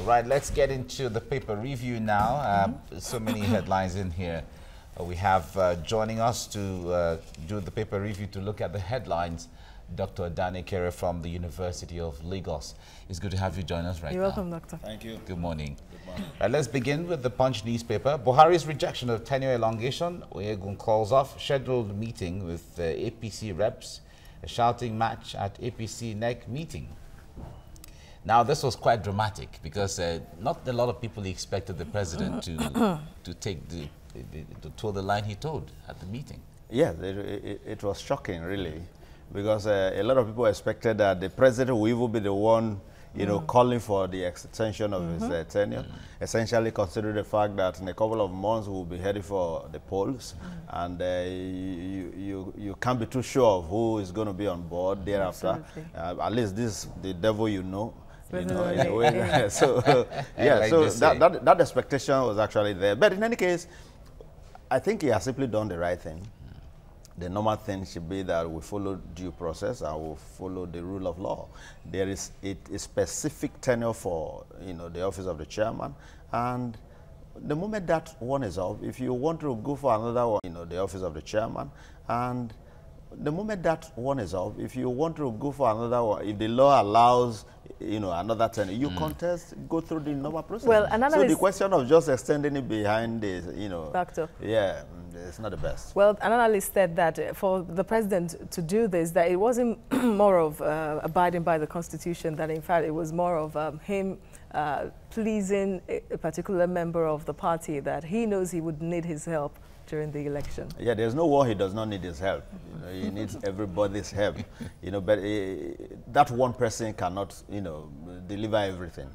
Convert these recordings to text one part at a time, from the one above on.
Right, let's get into the paper review now. So many headlines in here. We have joining us to do the paper review to look at the headlines, Dr. Ekere from the University of Lagos. It's good to have you join us right now. You're welcome, Doctor. Thank you. Good morning. Good morning. Right, let's begin with the Punch newspaper. Buhari's rejection of tenure elongation. Oyegun calls off scheduled meeting with APC reps. A shouting match at APC NEC meeting. Now, this was quite dramatic because not a lot of people expected the president to take to toe the line he toed at the meeting. Yes, it was shocking, really, because a lot of people expected that the president will even be the one, calling for the extension of his tenure, essentially considering the fact that in a couple of months we'll be heading for the polls, and you can't be too sure of who is going to be on board thereafter. At least this is the devil you know. In a way. So yeah, so that expectation was actually there. But in any case, I think he has simply done the right thing. The normal thing should be that we follow due process and we follow the rule of law. There is a specific tenure for the office of the chairman, and the moment that one is up, if you want to go for another one, the office of the chairman, and the moment that one is up, if you want to go for another one, if the law allows, another tenure, you contest, go through the normal process. Well, so the question of just extending it behind this, backed up. Yeah, it's not the best. Well, an analyst said that for the president to do this, that it wasn't more of abiding by the Constitution, that in fact it was more of him pleasing a particular member of the party that he knows he would need his help during the election. Yeah, there's no war he does not need his help. He needs everybody's help. But that one person cannot, deliver everything,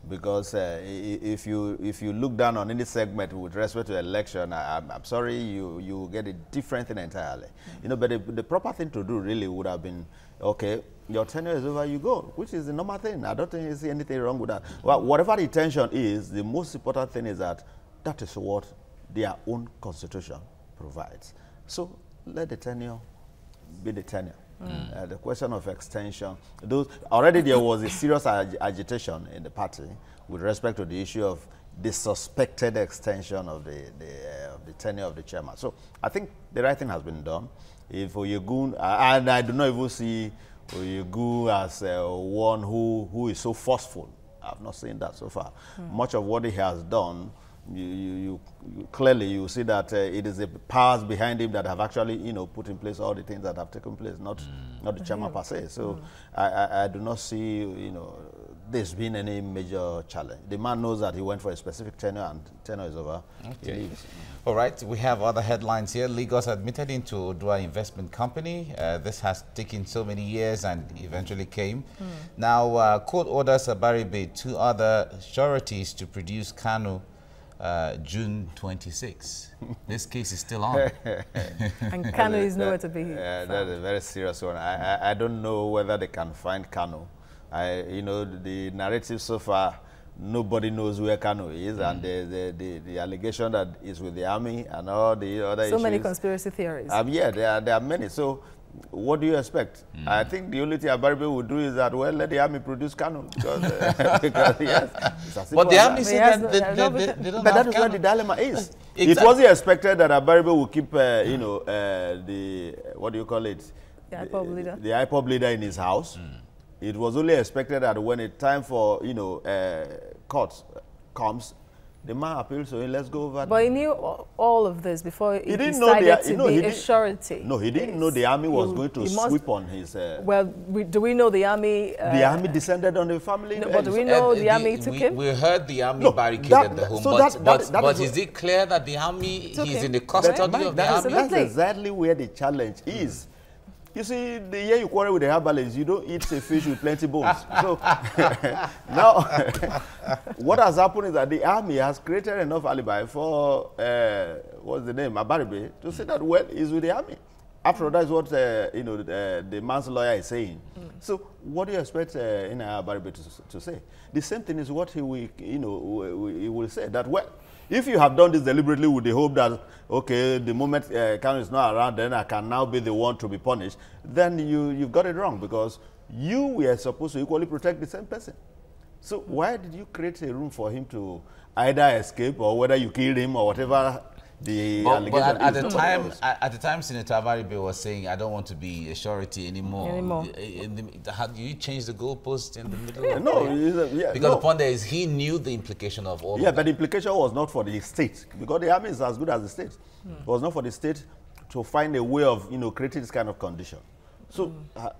because if you look down on any segment with respect to election, I'm sorry, you get a different thing entirely. But the proper thing to do really would have been, okay, your tenure is over, you go, which is the normal thing. I don't think you see anything wrong with that. Well, whatever the intention is, the most important thing is that that is what their own constitution provides. So let the tenure be the tenure. The question of extension, already there was a serious agitation in the party with respect to the issue of the suspected extension of the tenure of the chairman. So I think the right thing has been done. If Oyegun, and I do not even see Oyegun as one who is so forceful. I've not seen that so far. Much of what he has done, you clearly you see that it is the powers behind him that have actually put in place all the things that have taken place, not the chairman per se. So I do not see this being any major challenge. The man knows that he went for a specific tenure and tenure is over. Okay. All right, we have other headlines here. Lagos admitted into Odua Investment Company. This has taken so many years and eventually came. Now, court orders Abaribe, two other sureties to produce Kanu June 26. This case is still on. And Kanu is nowhere to be that's a very serious one. I don't know whether they can find Kanu. The narrative so far, nobody knows where Kanu is, and the allegation that is with the army and all the other issues. So many conspiracy theories. Yeah, there are many. So what do you expect? I think the only thing Abaribe would do is that, well, let the army produce Kanu. Because yes. But the army said that they don't But that have is where the dilemma is. Exactly. It wasn't expected that Abaribe would keep, the, what do you call it? The IPOB leader. The IPOB leader in his house. It was only expected that when the time for, court comes, the man appeals to him, let's go over. But he knew all of this before he didn't decided to be a surety. No, he didn't know the army was going to sweep on his... well, do we know the army... the army descended on the family? No, but do we know the army took him? We heard the army barricaded the home, but is it clear that the army, he's in the custody of the army? That's exactly where the challenge is. You see, the year you quarrel with the herbalist, you don't eat a fish with plenty bones. So now, what has happened is that the army has created enough alibi for, what's the name, Abaribe, to say that, well, he's with the army. After all, that's what, the man's lawyer is saying. So what do you expect Abaribe to say? The same thing is what he will, he will say, that, well, if you have done this deliberately with the hope that, okay, the moment Kanu is not around, then I can now be the one to be punished, then you've got it wrong, because you were supposed to equally protect the same person. So why did you create a room for him to either escape or whether you killed him or whatever the allegation at is? At the time, Senator Avaribe was saying, "I don't want to be a surety anymore." How do you change the goalpost in the middle? Because the point there is he knew the implication of all. of but that. the implication was not for the state, because the army is as good as the state. It was not for the state to find a way of creating this kind of condition. So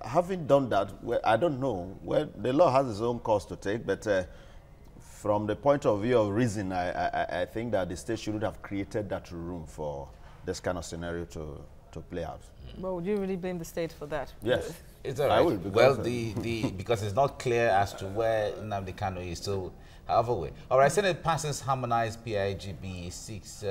having done that, well, I don't know. Well, the law has its own course to take, but from the point of view of reason, I think that the state shouldn't have created that room for this kind of scenario to play out. Well, would you really blame the state for that? Yes. It's all right. I will, because because it's not clear as to where Nnamdi Kanu is still, however way. All right, Senate passes harmonized PIGB 6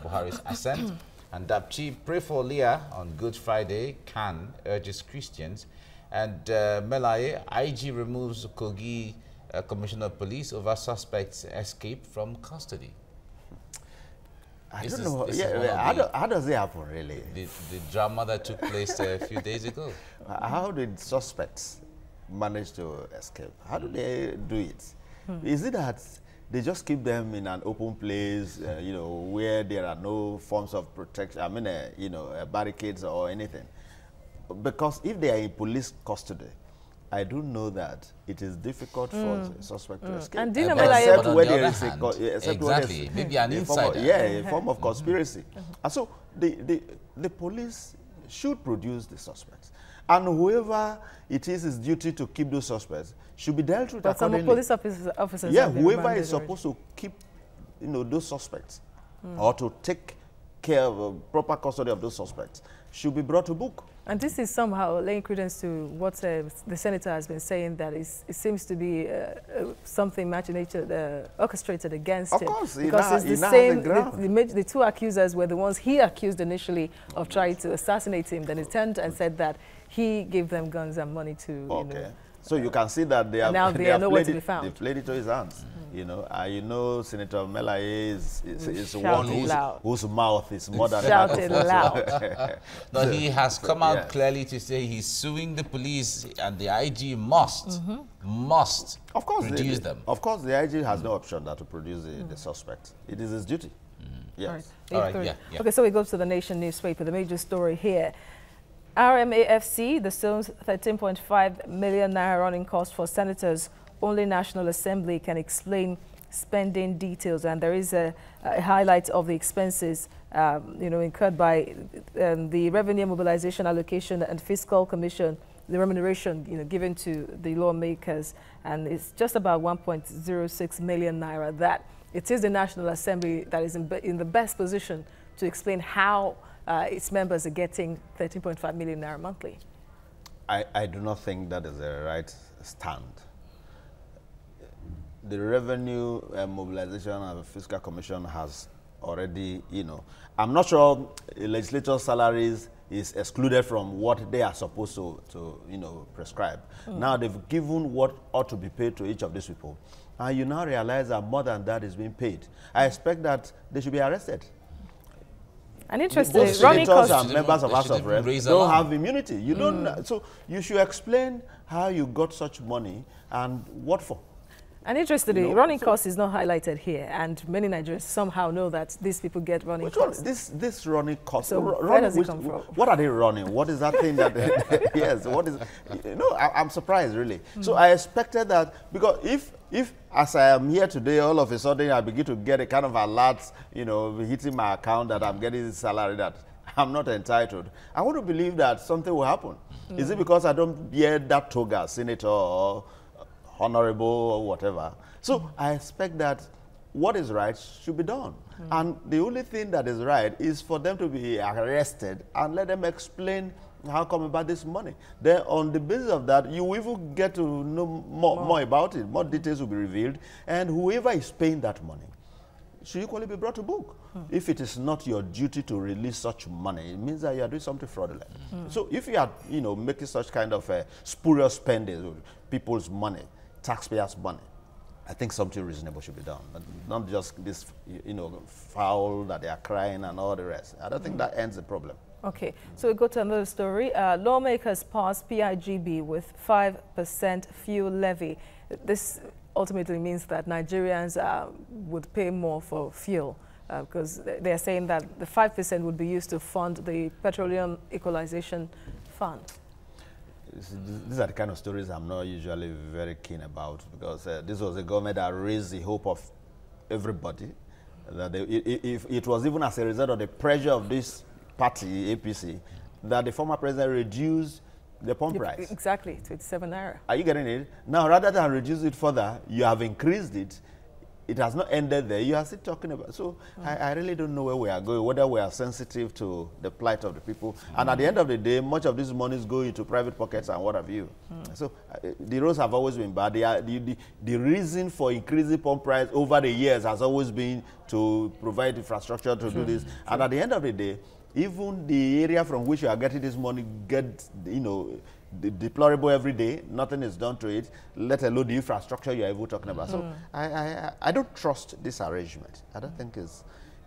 Buhari's assent. And Dapchi, pray for Leah on Good Friday. Khan urges Christians. And Melaye, IG removes Kogi Commissioner of Police over suspects' escape from custody. I don't know. How does it happen, really? The drama that took place a few days ago. How did suspects manage to escape? How do they do it? Is it that they just keep them in an open place, where there are no forms of protection, barricades or anything? Because if they are in police custody, I do know that it is difficult for a suspect to escape. And except on when the there other is hand, exactly, maybe an insider. A form of conspiracy. And so the police should produce the suspects. And whoever it is duty to keep those suspects should be dealt with accordingly. But some police officers whoever is supposed to keep those suspects or to take care of proper custody of those suspects should be brought to book. And this is somehow laying credence to what the senator has been saying, that it seems to be something machinated, orchestrated against him. Of course, because it's the same. The two accusers were the ones he accused initially of trying to assassinate him. Then he turned and said that he gave them guns and money to. So you can see that they have, now they are nowhere to be found. They've played it to his hands. Senator Melaye is one whose mouth is more than shouting loud. No, he has come out clearly to say he's suing the police, and the IG must produce them. Of course, the IG has no option than to produce the suspect. It is his duty. Yes. All right. Okay, so we go to the Nation newspaper. The major story here. RMAFC, the Stones 13.5 million naira running cost for senators. Only National Assembly can explain spending details, and there is a highlight of the expenses incurred by the Revenue Mobilization Allocation and Fiscal Commission, the remuneration given to the lawmakers, and it's just about 1.06 million naira. That it is the National Assembly that is in the best position to explain how its members are getting 13.5 million naira monthly. I do not think that is the right stand. The Revenue Mobilization and Fiscal Commission has already, I'm not sure legislators' salaries is excluded from what they are supposed to prescribe. Now they've given what ought to be paid to each of these people. And you now realize that more than that is being paid. I expect that they should be arrested. And interestingly, both senators and members of House of Reps don't have immunity. You don't. So you should explain how you got such money and what for. And interestingly, running costs is not highlighted here, and many Nigerians somehow know that these people get running costs. This running costs. So where does it come from? What are they running? What is that thing that? Yes. What is? I'm surprised really. So I expected that, because if as I am here today, all of a sudden I begin to get a kind of alert, hitting my account that I'm getting this salary that I'm not entitled, I want to believe that something will happen. Is it because I don't bear that toga, senator or honorable or whatever? So I expect that what is right should be done. And the only thing that is right is for them to be arrested and let them explain how come about this money. Then on the basis of that, you will even get to know more about it. More details will be revealed. And whoever is paying that money should equally be brought to book. If it is not your duty to release such money, it means that you are doing something fraudulent. So if you are, making such kind of spurious spending with people's money, taxpayers' money, I think something reasonable should be done. Not just this, foul that they are crying and all the rest. I don't think that ends the problem. Okay, so we go to another story. Lawmakers pass PIGB with 5% fuel levy. This ultimately means that Nigerians would pay more for fuel, because they're saying that the 5% would be used to fund the Petroleum Equalization Fund. These are the kind of stories I'm not usually very keen about, because this was a government that raised the hope of everybody. That if it was even as a result of the pressure of this party, APC, that the former president reduced the pump price. Exactly, 27 naira. Are you getting it? Now, rather than reduce it further, you have increased it. It has not ended there. You are still talking about. So I really don't know where we are going, whether we are sensitive to the plight of the people. And at the end of the day, much of this money is going into private pockets and what have you. So the roads have always been bad. The reason for increasing pump price over the years has always been to provide infrastructure to do this. And at the end of the day, even the area from which you are getting this money gets, deplorable every day. Nothing is done to it, let alone the infrastructure you are even talking about. So I don't trust this arrangement. I don't think is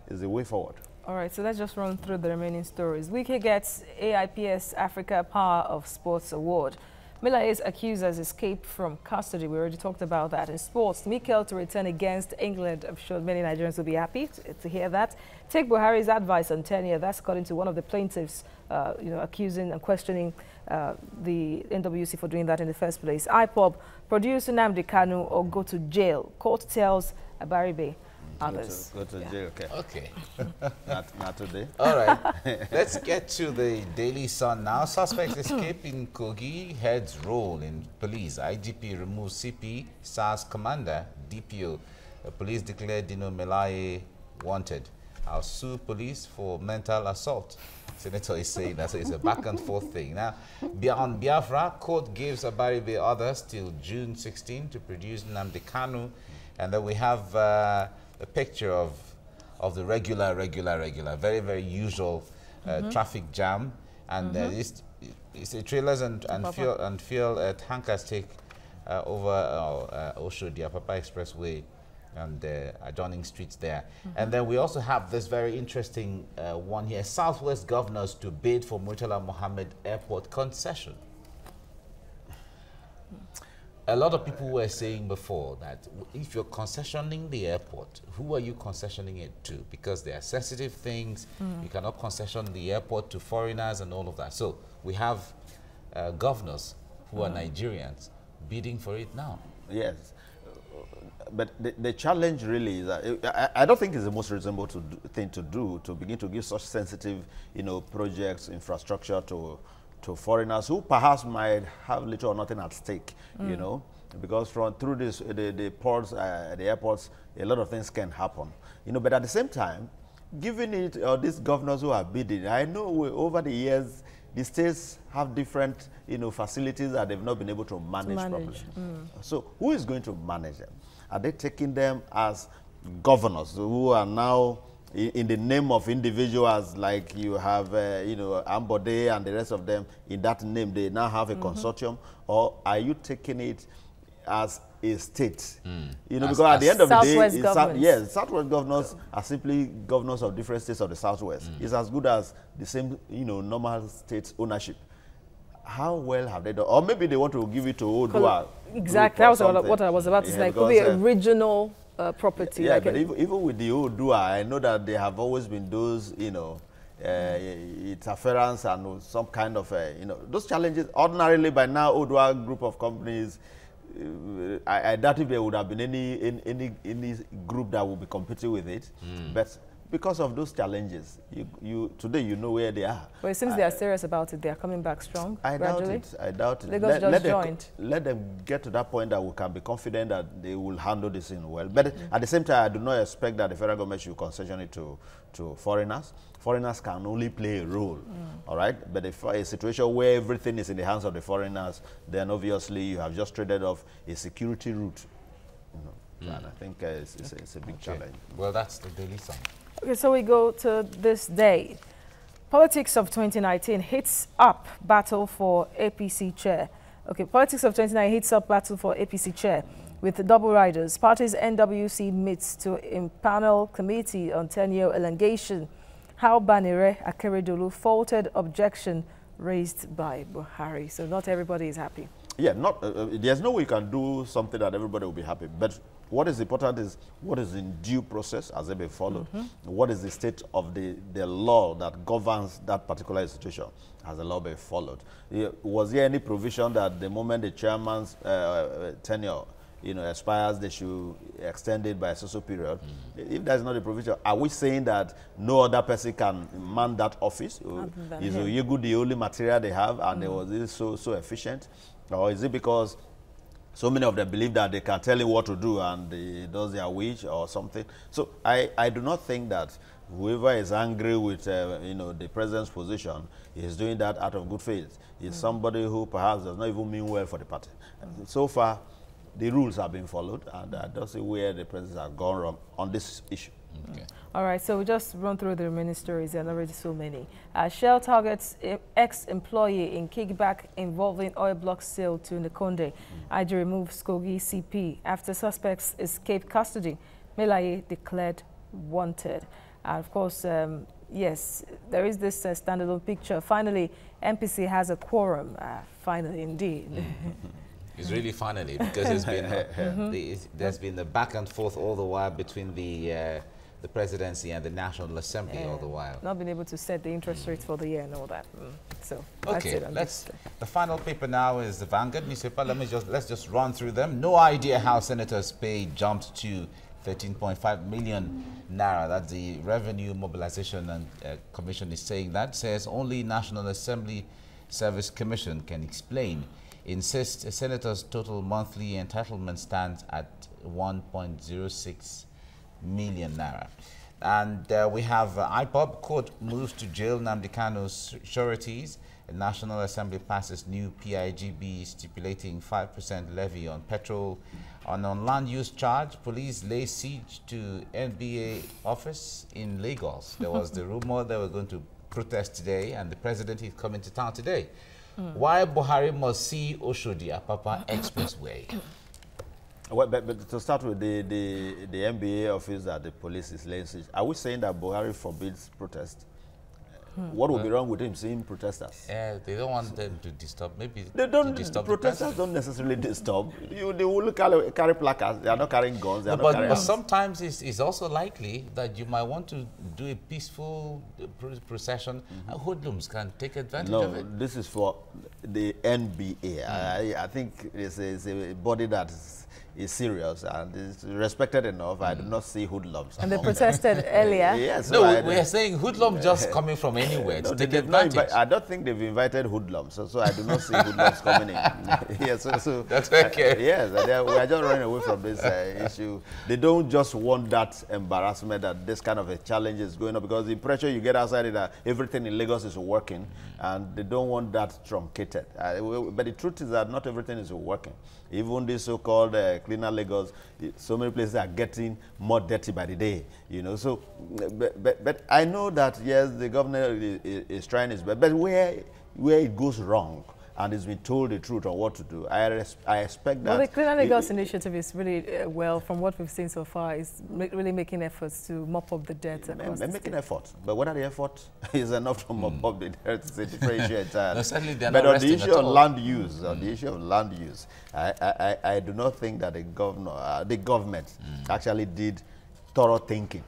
the way forward. All right, so let's just run through the remaining stories. Wike gets AIPS Africa Power of Sports Award. Milaye's accusers escape from custody. We already talked about that. In sports, Mikel to return against England. I'm sure many Nigerians will be happy to hear that. Take Buhari's advice on tenure. That's according to one of the plaintiffs, accusing and questioning the NWC for doing that in the first place. IPOB, produce Nnamdi Kanu or go to jail. Court tells Abaribe others. Go to jail, okay. Not today. All right. Let's get to the Daily Sun now. Suspect escape in Kogi, heads roll in police. IGP removes CP, SARS commander, DPO. Police declare Dino Melaye wanted. I'll sue police for mental assault. Senator is saying that, so it's a back and forth thing. Now, on Biafra, court gives Abaribe others till June 16 to produce Nnamdi Kanu. And then we have a picture of the regular, very, very usual traffic jam. And it's the trailers and fuel tankers take over Oshodi, Apapa Expressway, and adjoining streets there. And then we also have this very interesting one here. Southwest governors to bid for Murtala Mohammed Airport concession. A lot of people were saying before that if you're concessioning the airport, who are you concessioning it to? Because they are sensitive things. You cannot concession the airport to foreigners and all of that. So we have governors who are Nigerians bidding for it now. Yes. But the challenge really is that I don't think it's the most reasonable thing to do, to begin to give such sensitive, projects, infrastructure to foreigners who perhaps might have little or nothing at stake, because through this the ports, the airports, a lot of things can happen, But at the same time, given it these governors who are bidding, I know over the years the states have different, facilities that they've not been able to manage properly. So who is going to manage them? Are they taking them as governors who are now in the name of individuals, like you have, Ambode and the rest of them, in that name, they now have a consortium? Or are you taking it as a state? Because at the end of the day, Southwest governors are simply governors of different states of the Southwest. It's as good as the same, normal state ownership. How well have they done? Or maybe they want to give it to Odua. Exactly, that was what I was about to say. It could be a regional property. Yeah, like but even with the Odua, I know that there have always been those, interference and some kind of, those challenges. Ordinarily, by now, Odua group of companies, I doubt if there would have been any group that would be competing with it. But because of those challenges, today you know where they are. Well, it seems they are serious about it. They are coming back strong. I doubt it. Lagos just joined. Let them get to that point that we can be confident that they will handle this in well. But at the same time, I do not expect that the federal government should concession it to foreigners. Foreigners can only play a role, all right? But if a situation where everything is in the hands of the foreigners, then obviously you have just traded off a security route. And I think it's a big challenge. Well, that's the Daily Sun. Okay, so we go to this day. Politics of 2019 hits up battle for APC chair. Okay, politics of 2019 hits up battle for APC chair with double riders. Party's NWC meets to impanel committee on tenure elongation. How Banire Ekere faulted objection raised by Buhari. So not everybody is happy. Yeah, there's no way you can do something that everybody will be happy. But what is important is what is in due process, has it been followed? What is the state of the law that governs that particular institution? Has the law been followed? Was there any provision that the moment the chairman's tenure expires, they should extend it by a social period? If there's not a provision, are we saying that no other person can man that office? Is Oyegu the only material they have, and was it so efficient? Or is it because so many of them believe that they can tell him what to do and he does their wish or something? So I do not think that whoever is angry with the president's position is doing that out of good faith. Is somebody who perhaps does not even mean well for the party. So far, the rules have been followed, and I don't see where the president has gone wrong on this issue. Okay. All right, so we just run through the remaining stories. There are already so many. Shell targets ex-employee in kickback involving oil block sale to Nkonde. IG removes Kogi CP after suspects escape custody. Melaye declared wanted. And of course, yes, there is this standalone picture. Finally, MPC has a quorum. Finally, indeed. It's really finally, because it's been there's been the back and forth all the while between the presidency and the National Assembly all the while. Not been able to set the interest rates for the year and all that. So okay, the final paper now is the Vanguard newspaper. Let's just run through them. No idea how senators' pay jumped to 13.5 million naira. That's the Revenue Mobilization and Commission is saying that. Says only National Assembly Service Commission can explain. Insists a senator's total monthly entitlement stands at 1.06 million naira. And we have IPOB court moves to jail Nnamdi Kanu's sureties. The National Assembly passes new PIGB stipulating 5% levy on petrol. On land use charge, police lay siege to NBA office in Lagos. There was the rumor they were going to protest today, and the president is coming to town today. Why Buhari must see Oshodi Apapa Expressway? Well, but to start with, the NBA office that the police is laying siege, are we saying that Buhari forbids protest? What would be wrong with him seeing protesters? They don't want them to disturb. Maybe they don't. Protesters don't necessarily disturb. They will carry placards. They are not carrying guns. They are not carrying but sometimes it's also likely that you might want to do a peaceful procession, and hoodlums can take advantage of it. No, this is for the NBA. I think it's a body that is serious and is respected enough. I do not see hoodlums. And they protested earlier. Yes. No, we are saying hoodlums just coming from anywhere to take advantage. I don't think they've invited hoodlums, so I do not see hoodlums coming in. Yes, so that's okay. Yes, we are just running away from this issue. They don't just want that embarrassment that this kind of a challenge is going on, because the pressure you get outside is that everything in Lagos is working, and they don't want that truncated. But the truth is that not everything is working. Even this so-called cleaner Lagos, so many places are getting more dirty by the day, So, but I know that, yes, the governor is trying his best, but where it goes wrong, and he's been told the truth on what to do, I expect that... Well, the Cleaner Lagos initiative is really, from what we've seen so far, is really making efforts to mop up the dirt across the making efforts, but whether the effort is enough to mop up the dirt is a different issue entirely. No, certainly they're but not on the issue of land use, I do not think that the government actually did thorough thinking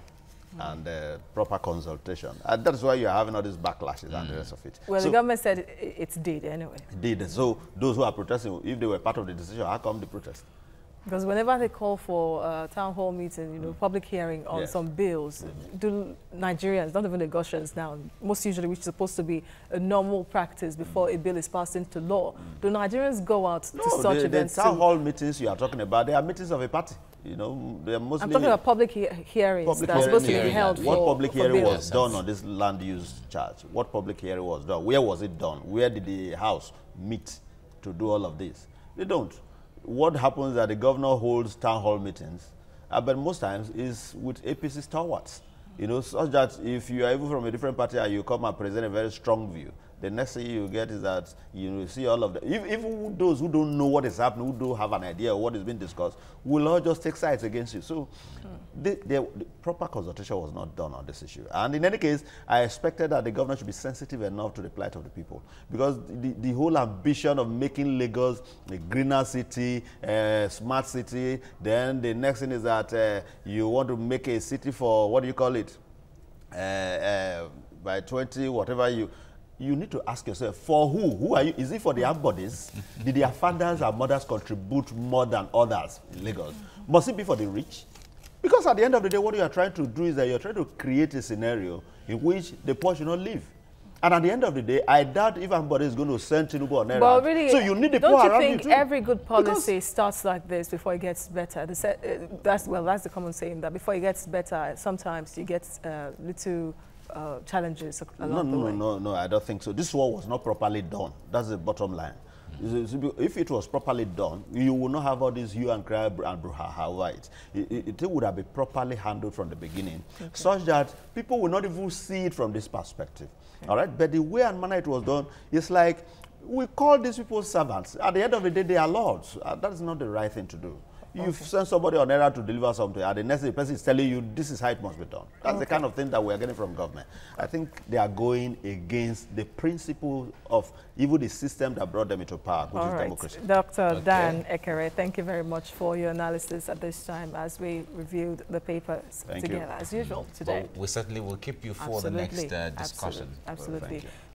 and proper consultation. And that's why you're having all these backlashes and the rest of it. Well, so, the government said it's did anyway. Did. So those who are protesting, if they were part of the decision, how come they protest? Because whenever they call for town hall meeting, public hearing on some bills, do Nigerians, not even Lagosians now, most usually, which is supposed to be a normal practice before a bill is passed into law, do Nigerians go out to such events? The town hall meetings you are talking about, they are meetings of a party. They're mostly... I'm talking about public hearings that are supposed to be held for... What public hearing was done on this land use charge? What public hearing was done? Where was it done? Where did the House meet to do all of this? They don't. What happens is that the governor holds town hall meetings, but most times is with APC stalwarts, such that if you are even from a different party and you come and present a very strong view, the next thing you get is that you see all of them. Even those who don't know what is happening, who don't have an idea of what is being discussed, will all just take sides against you. So the proper consultation was not done on this issue. And in any case, I expected that the government should be sensitive enough to the plight of the people, because the whole ambition of making Lagos a greener city, smart city, then the next thing is that you want to make a city for, what do you call it, by 20, whatever you need to ask yourself, for who? Who are you? Is it for the bodies? Did their fathers and mothers contribute more than others in Lagos? Must it be for the rich? Because at the end of the day, what you are trying to do is that you're trying to create a scenario in which the poor should not live. And at the end of the day, I doubt if anybody is going to send Tinubu on errand. But really, so you need the poor around you too. Don't you think every good policy starts like this before it gets better? That's the common saying, that before it gets better, sometimes you get little challenges along the way. No, I don't think so. This one was not properly done. That's the bottom line. If it was properly done, you will not have all this hue and cry and brouhaha. It would have been properly handled from the beginning, such that people will not even see it from this perspective. All right, but the way and manner it was done, it's like we call these people servants. At the end of the day, they are lords. That is not the right thing to do. You send somebody on errand to deliver something, and the next day the person is telling you this is how it must be done. That's the kind of thing that we are getting from government. I think they are going against the principle of even the system that brought them into power, which is democracy. Dr. Dan Ekere, thank you very much for your analysis at this time as we reviewed the papers together, as usual, today. Well, we certainly will keep you for the next discussion. Absolutely.